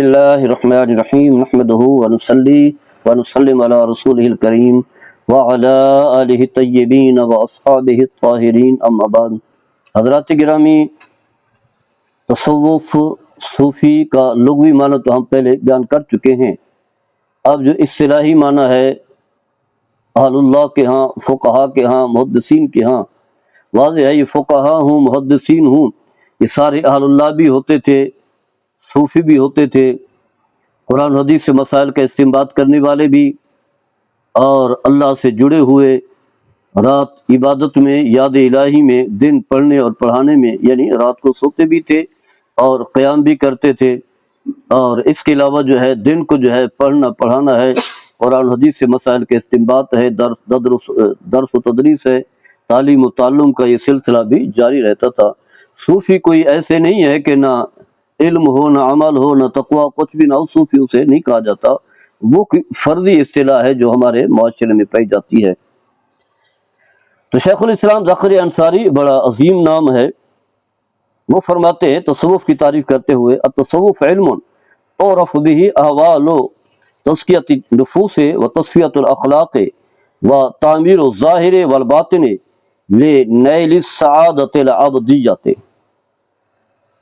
اللہ الرحمن الرحیم نحمدہ ونصلی ونسلم علی رسولہ الکریم وعلی آلہ الطیبین واصحابہ الطاہرین اما بعد۔ حضرات گرامی، تصوف صوفی کا لغوی معنی تو ہم پہلے بیان کر چکے ہیں۔ اب جو اصطلاحی معنی ہے اہل اللہ کے ہاں، فقہا کے ہاں، محدثین کے ہاں، واضح ہے یہ فقہا ہوں، محدثین ہوں، یہ سارے اہل اللہ بھی ہوتے تھے، صوفی بھی ہوتے تھے، قرآن حدیث سے مسائل کا استنباط کرنے والے بھی، اور اللہ سے جڑے ہوئے، رات عبادت میں، یاد الہی میں، دن پڑھنے اور پڑھانے میں، یعنی رات کو سوتے بھی تھے اور قیام بھی کرتے تھے، اور اس کے علاوہ جو ہے دن کو جو ہے پڑھنا پڑھانا ہے، قرآن حدیث سے مسائل کے استنباط ہے، درس و تدریس ہے، تعلیم و تعلم کا یہ سلسلہ بھی جاری رہتا تھا۔ صوفی کوئی ایسے نہیں ہے کہ نہ علم ہو، نہ عمل ہو، نہ تقوی، کچھ بھی نہ ہو، صوفی اسے نہیں کہا جاتا۔ وہ فرضی اصطلاح ہے جو ہمارے معاشرے میں پائی جاتی ہے۔ تو شیخ الاسلام زکریا انصاری بڑا عظیم نام ہے، وہ فرماتے ہیں تصوف کی تعریف کرتے ہوئے، التصوف علم تعرف به احوال تزکیۃ النفوس و تصفیۃ الاخلاق و تعمیر الظاہر والباطن لنیل السعادۃ الابدیۃ۔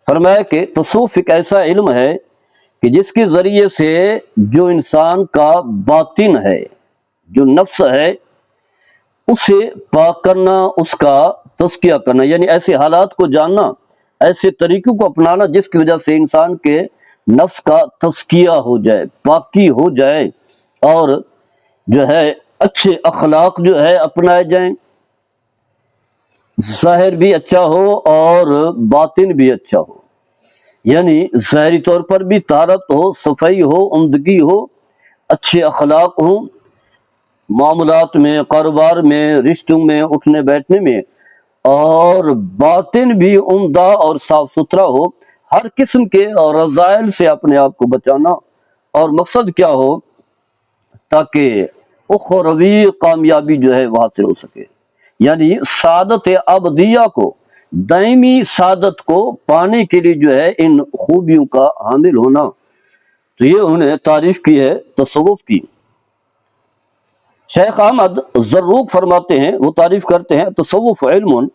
فرمایا کہ تصوف ایک ایسا علم ہے کہ جس کے ذریعے سے جو انسان کا باطن ہے، جو نفس ہے، اسے پاک کرنا، اس کا تزکیہ کرنا، یعنی ایسے حالات کو جاننا، ایسے طریقوں کو اپنانا جس کی وجہ سے انسان کے نفس کا تزکیہ ہو جائے، پاکی ہو جائے، اور جو ہے اچھے اخلاق جو ہے اپنائے جائیں، ظاہر بھی اچھا ہو اور باطن بھی اچھا ہو، یعنی ظاہری طور پر بھی طہارت ہو، صفائی ہو، عمدگی ہو، اچھے اخلاق ہوں، معاملات میں، کاروبار میں، رشتوں میں، اٹھنے بیٹھنے میں، اور باطن بھی عمدہ اور صاف ستھرا ہو، ہر قسم کے رذائل سے اپنے آپ کو بچانا، اور مقصد کیا ہو؟ تاکہ اخروی کامیابی جو ہے وہ حاصل ہو سکے، یعنی سعادت ابدیہ کو، دائمی سعادت کو پانے کے لیے جو ہے ان خوبیوں کا حامل ہونا۔ تو یہ انہوں نے تعریف کی ہے تصوف کی۔ شیخ احمد زروق فرماتے ہیں، وہ تعریف کرتے ہیں، تصوف علم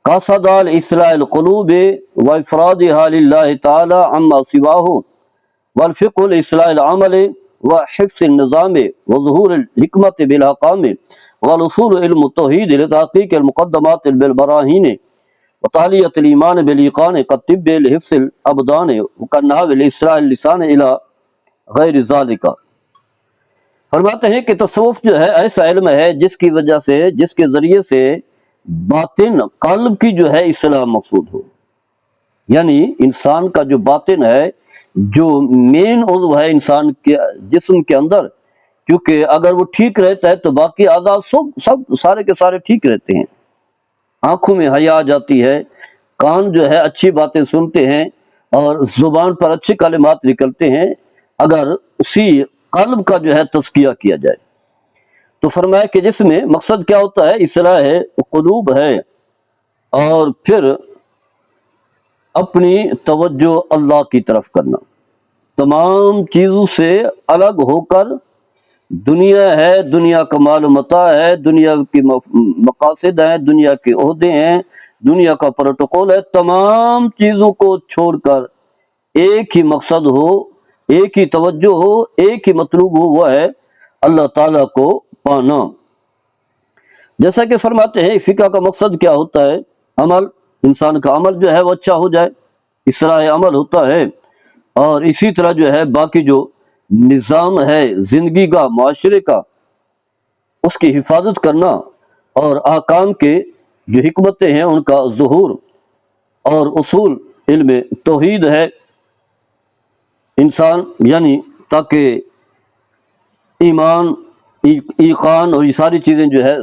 قاصد اصلاح القلوب وافرادها للہ تعالی عما سواہ والفقہ الاصلاح العمل وحفظ النظام وظہور الحکمت بالاحکام والوصول علم التوحید لتحقیق المقدمات بالبراہین وتعلیۃ الایمان بالیقان كالطب لحفظ الابدان وكالنحو لاصلاح اللسان الى غیر ذالک۔ فرماتے ہیں کہ تصوف جو ہے ایسا علم ہے جس کی وجہ سے، جس کے ذریعے سے باطن، قلب کی جو ہے اصلاح مقصود ہو، یعنی انسان کا جو باطن ہے، جو مین عضو ہے انسان کے جسم کے اندر، کیونکہ اگر وہ ٹھیک رہتا ہے تو باقی اعضاء سب سارے کے سارے ٹھیک رہتے ہیں۔ آنکھوں میں حیا آ جاتی ہے، کان جو ہے اچھی باتیں سنتے ہیں، اور زبان پر اچھے کلمات نکلتے ہیں، اگر اسی قلب کا جو ہے تزکیہ کیا جائے۔ تو فرمایا کہ جس میں مقصد کیا ہوتا ہے؟ اصلاح ہے، قلوب ہے، اور پھر اپنی توجہ اللہ کی طرف کرنا، تمام چیزوں سے الگ ہو کر، دنیا ہے، دنیا کا مال و متاع ہے، دنیا کی مقاصد ہیں، دنیا کے عہدے ہیں، دنیا کا پروٹوکول ہے، تمام چیزوں کو چھوڑ کر ایک ہی مقصد ہو، ایک ہی توجہ ہو، ایک ہی مطلوب ہو، وہ ہے اللہ تعالیٰ کو پانا۔ جیسا کہ فرماتے ہیں فقہ کا مقصد کیا ہوتا ہے؟ عمل، انسان کا عمل جو ہے وہ اچھا ہو جائے، اصلاح عمل ہوتا ہے، اور اسی طرح جو ہے باقی جو نظام ہے زندگی کا، معاشرے کا، اس کی حفاظت کرنا، اور احکام کے جو حکمتیں ہیں ان کا ظہور، اور اصول علم توحید ہے انسان، یعنی تاکہ ایمان، ایقان اور یہ ساری چیزیں جو ہے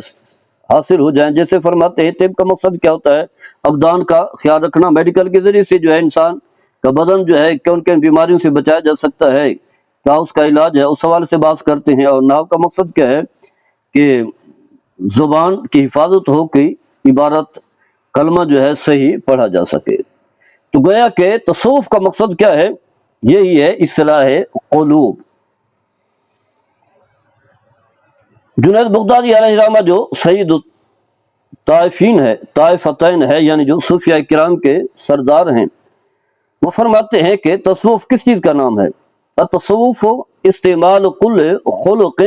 حاصل ہو جائیں۔ جیسے فرماتے ہیں طب کا مقصد کیا ہوتا ہے؟ ابدان کا خیال رکھنا، میڈیکل کے ذریعے سے جو ہے انسان کا بدن جو ہے کون کون بیماریوں سے بچایا جا سکتا ہے، کیا اس کا علاج ہے، اس حوالے سے بات کرتے ہیں۔ اور نحو کا مقصد کیا ہے؟ کہ زبان کی حفاظت ہو کہ عبارت کلمہ جو ہے صحیح پڑھا جا سکے۔ تو گویا کہ تصوف کا مقصد کیا ہے؟ یہی ہے اصلاح قلوب۔ جنید بغدادی علیہ الرحمہ جو سید الطائفین ہے، طائفتین ہے، یعنی جو صوفیاء کرام کے سردار ہیں، وہ فرماتے ہیں کہ تصوف کس چیز کا نام ہے؟ التصوف استعمال کل خلق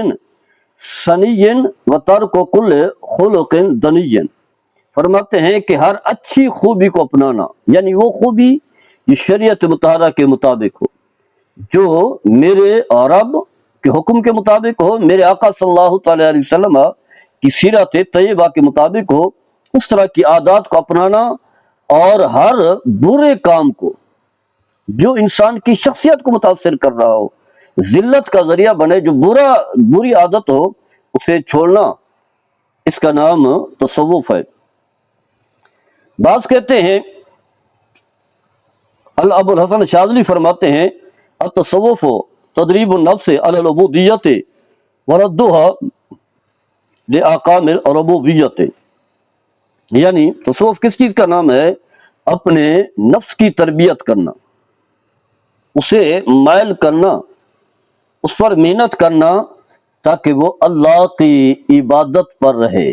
سنی و ترک کل خلق دنی۔ فرماتے ہیں کہ ہر اچھی خوبی کو اپنانا، یعنی وہ خوبی جو شریعت مطالعہ کے مطابق ہو، جو میرے رب کے حکم کے مطابق ہو، میرے آقا صلی اللہ تعالی علیہ وسلم کی سیرت طیبہ کے مطابق ہو، اس طرح کی عادات کو اپنانا، اور ہر برے کام کو جو انسان کی شخصیت کو متاثر کر رہا ہو، ذلت کا ذریعہ بنے، جو بری عادت ہو، اسے چھوڑنا، اس کا نام تصوف ہے۔ بعض کہتے ہیں، ابو الحسن شاذلی فرماتے ہیں، التصوف تدریب النفس علی العبودیت وردها لآقام الربوبیت، یعنی تصوف کس چیز کا نام ہے؟ اپنے نفس کی تربیت کرنا، اسے مائل کرنا، اس پر محنت کرنا، تاکہ وہ اللہ کی عبادت پر رہے،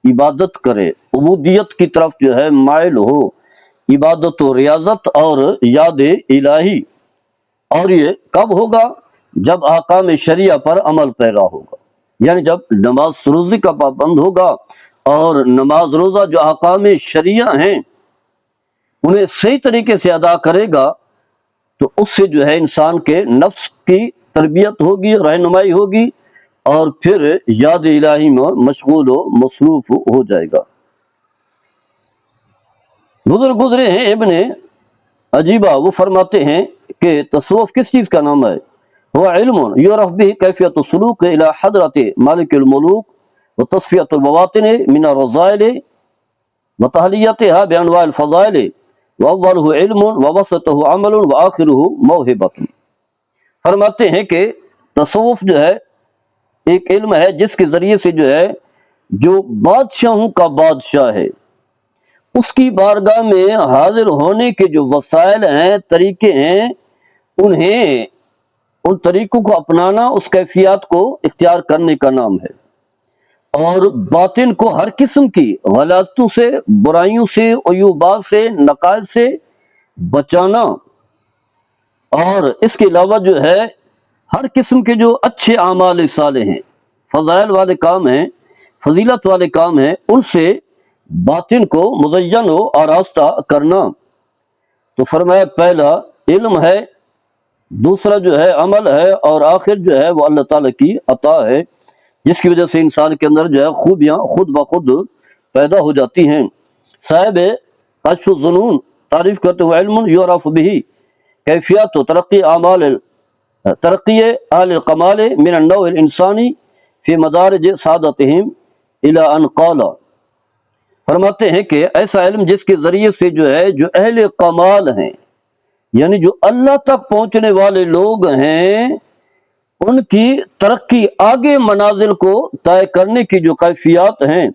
عبادت کرے، عبودیت کی طرف جو ہے مائل ہو، عبادت و ریاضت اور یاد الہی۔ اور یہ کب ہوگا؟ جب احکام شریعہ پر عمل پیرا ہوگا، یعنی جب نماز روزی کا پابند ہوگا، اور نماز روزہ جو احکام شریعہ ہیں انہیں صحیح طریقے سے ادا کرے گا، تو اس سے جو ہے انسان کے نفس کی تربیت ہوگی، رہنمائی ہوگی، اور پھر یاد الہی میں مشغول و مصروف ہو جائے گا۔ بزرگ گزرے ہیں ابن عجیبہ، وہ فرماتے ہیں کہ تصوف کس چیز کا نام ہے؟ وہ علم یعرف به کیفیت السلوک الى حضرت مالک الملوک وتصفیت البواطن من الرذائل وتحلیتها بانواع الفضائل واولہ علم ووسطہ عمل وآخرہ موہبۃ۔ فرماتے ہیں کہ تصوف جو ہے ایک علم ہے جس کے ذریعے سے جو ہے جو بادشاہوں کا بادشاہ ہے، اس کی بارگاہ میں حاضر ہونے کے جو وسائل ہیں، طریقے ہیں، ان طریقوں کو اپنانا، اس کیفیات کو اختیار کرنے کا نام ہے، اور باطن کو ہر قسم کی غلطوں سے، برائیوں سے، عیوبات سے، نقائص سے بچانا، اور اس کے علاوہ جو ہے ہر قسم کے جو اچھے اعمال صالح ہیں، فضائل والے کام ہیں، فضیلت والے کام ہیں، ان سے باطن کو مزین و آراستہ کرنا۔ تو فرمایا پہلا علم ہے، دوسرا جو ہے عمل ہے، اور آخر جو ہے وہ اللہ تعالیٰ کی عطا ہے، جس کی وجہ سے انسان کے اندر جو ہے خوبیاں خود بخود پیدا ہو جاتی ہیں۔ صاحب کشف الظنون تعریف کرتے ہوئے علم یعرف به کیفیت و ترقی اہل الکمال من النوع الانسانی فی مدارج سعادتہم الی ان قال۔ فرماتے ہیں کہ ایسا علم جس کے ذریعے سے جو ہے جو اہل کمال ہیں، یعنی جو اللہ تک پہنچنے والے لوگ ہیں، ان کی ترقی، آگے منازل کو طے کرنے کی جو کیفیات ہیں،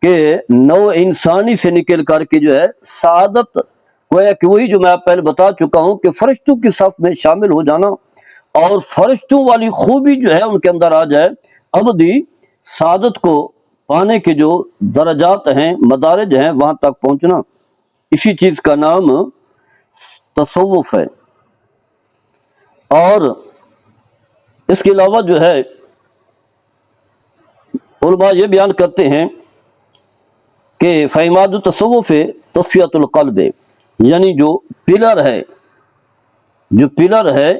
کہ نوع انسانی سے نکل کر کے جو ہے سعادت، گویا کہ وہی جو میں پہلے بتا چکا ہوں کہ فرشتوں کی صف میں شامل ہو جانا، اور فرشتوں والی خوبی جو ہے ان کے اندر آ جائے، ابدی سعادت کو پانے کے جو درجات ہیں، مدارج ہیں، وہاں تک پہنچنا، اسی چیز کا نام تصوف ہے۔ اور اس کے علاوہ جو ہے علماء یہ بیان کرتے ہیں کہ فعماد التصوف تصفیۃ القلب، یعنی جو پلر ہے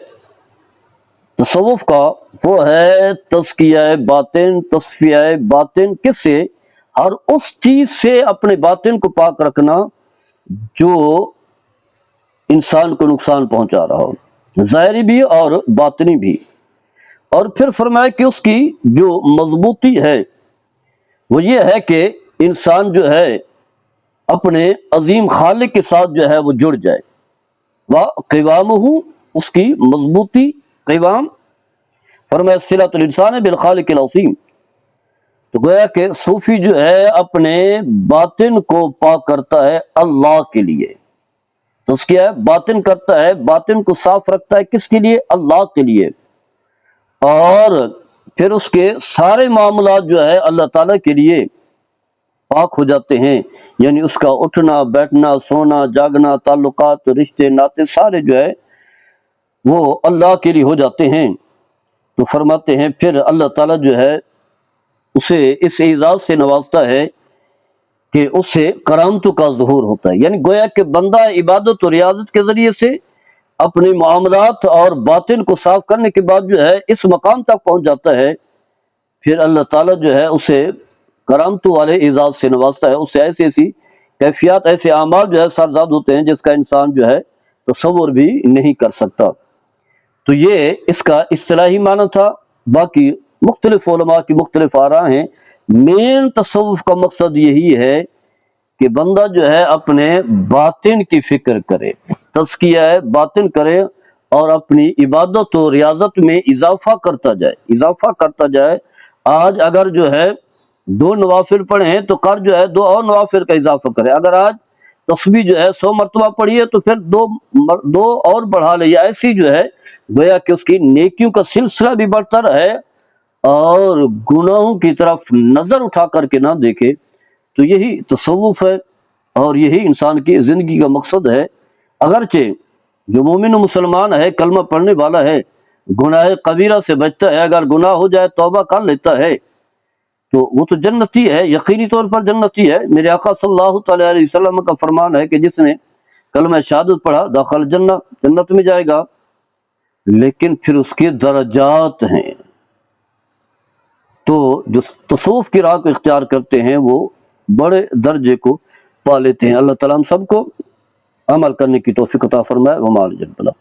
تصوف کا، وہ ہے تزکیہ باطن، تصفیہ باطن، کس سے؟ ہر اس چیز سے اپنے باطن کو پاک رکھنا جو انسان کو نقصان پہنچا رہا ہو، ظاہری بھی اور باطنی بھی۔ اور پھر فرمایا کہ اس کی جو مضبوطی ہے وہ یہ ہے کہ انسان جو ہے اپنے عظیم خالق کے ساتھ جو ہے وہ جڑ جائے، وَقِوَامُهُ، اس کی مضبوطی، قوام، فرمایا صلۃ الانسان بالخالق العظیم۔ تو گویا کہ صوفی جو ہے اپنے باطن کو پاک کرتا ہے اللہ کے لیے، تزکیہ ہے باطن کرتا ہے، باطن کو صاف رکھتا ہے کس کے لیے؟ اللہ کے لیے، اور پھر اس کے سارے معاملات جو ہے اللہ تعالیٰ کے لیے پاک ہو جاتے ہیں، یعنی اس کا اٹھنا بیٹھنا سونا جاگنا تعلقات رشتے ناطے سارے جو ہے وہ اللہ کے لیے ہو جاتے ہیں۔ تو فرماتے ہیں پھر اللہ تعالیٰ جو ہے اسے اس اعزاز سے نوازتا ہے کہ اس سے کرامتوں کا ظہور ہوتا ہے، یعنی گویا کہ بندہ عبادت اور ریاضت کے ذریعے سے اپنے معاملات اور باطن کو صاف کرنے کے بعد جو ہے اس مقام تک پہنچ جاتا ہے، پھر اللہ تعالیٰ جو ہے اسے کرامتوں والے اعزاز سے نوازتا ہے، اسے ایسی ایسی کیفیات ایسے اعمال جو ہے سرزاد ہوتے ہیں جس کا انسان جو ہے تصور بھی نہیں کر سکتا۔ تو یہ اس کا اصطلاحی معنی تھا، باقی مختلف علماء کی مختلف آراء ہیں۔ مین تصوف کا مقصد یہی ہے کہ بندہ جو ہے اپنے باطن کی فکر کرے، تزکیہ ہے باطن کرے اور اپنی عبادت و ریاضت میں اضافہ کرتا جائے۔ آج اگر جو ہے 2 نوافل پڑھے ہیں تو کل جو ہے 2 اور نوافل کا اضافہ کرے، اگر آج تسبیح جو ہے 100 مرتبہ پڑھی ہے تو پھر 2 اور بڑھا لے، یا ایسی جو ہے گویا کہ اس کی نیکیوں کا سلسلہ بھی بڑھتا رہے اور گناہوں کی طرف نظر اٹھا کر کے نہ دیکھے۔ تو یہی تصوف ہے اور یہی انسان کی زندگی کا مقصد ہے۔ اگرچہ جو مومن و مسلمان ہے، کلمہ پڑھنے والا ہے، گناہ کبیرہ سے بچتا ہے، اگر گناہ ہو جائے توبہ کر لیتا ہے تو وہ تو جنتی ہے، یقینی طور پر جنتی ہے۔ میرے آقا صلی اللہ تعالی علیہ وسلم کا فرمان ہے کہ جس نے کلمہ شہادت پڑھا داخل جنت میں جائے گا، لیکن پھر اس کے درجات ہیں۔ تو جو تصوف کی راہ کو اختیار کرتے ہیں وہ بڑے درجے کو پا لیتے ہیں۔ اللہ تعالیٰ ہم سب کو عمل کرنے کی توفیق عطا فرمائے۔ وما علینا۔